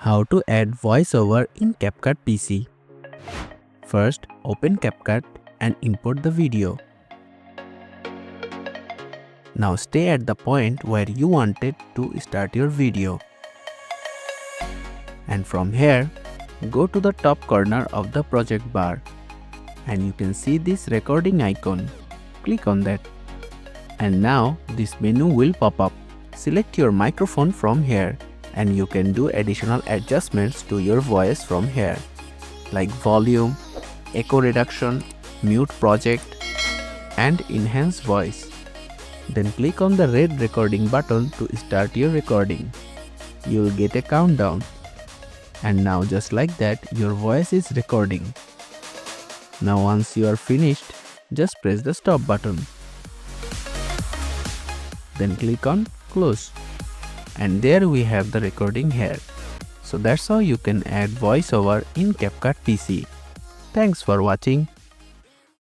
How to add voiceover in CapCut PC. First, open CapCut and import the video. Now stay at the point where you wanted to start your video. And from here, go to the top corner of the project bar. And you can see this recording icon. Click on that. And now this menu will pop up. Select your microphone from here. And you can do additional adjustments to your voice from here, like volume, echo reduction, mute project, and enhance voice. Then click on the red recording button to start your recording. You will get a countdown. And now just like that, your voice is recording. Now once you are finished, just press the stop button. Then click on close. And there we have the recording here. So that's how you can add voiceover in CapCut PC. Thanks for watching.